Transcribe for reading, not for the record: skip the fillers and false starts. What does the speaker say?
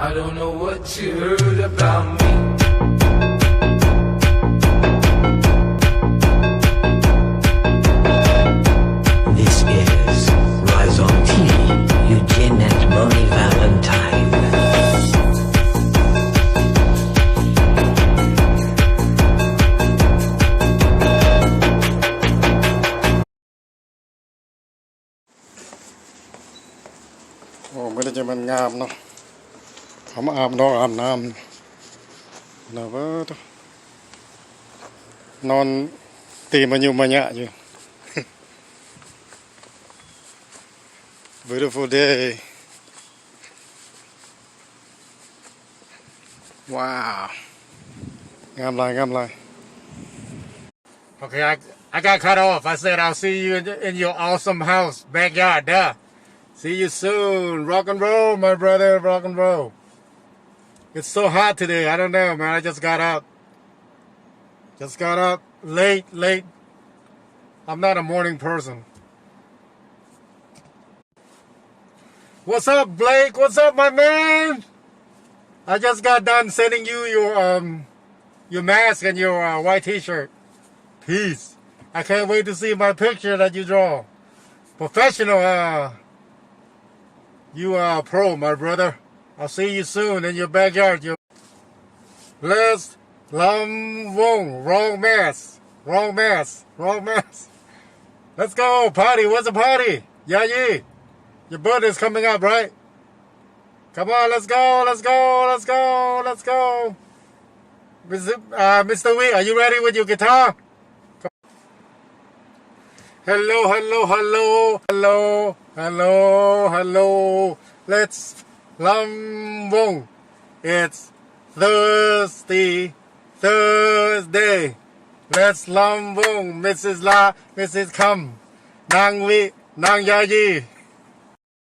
I don't know what you heard about me. This is Rise on TV, Eugene and Moni Valentine. โอ้ไม่ได้จะมันงามเนาะเขามาอาบน้ำนะเว้ยนอนตีมันอยู่มันยะอยู่ beautiful day wow งามลาย Okay, I got cut off. I said I'll see you in your awesome house, backyard, duh. See you soon. Rock and roll, my brother, rock and roll. It's so hot today. I don't know, man. I just got up. Late. I'm not a morning person. What's up, Blake? What's up, my man? I just got done sending you your mask and your white t-shirt. Peace. I can't wait to see my picture that you draw. Professional, you are a pro, my brother. I'll see you soon in your backyard. Let's wrong mask. Let's go, party. What's a party? Yayi. Your birthday's coming up, right? Come on, let's go. Mr. Wee, are you ready with your guitar? Hello. Let's Thursday. Let's Mrs. Come. Nang Yayi.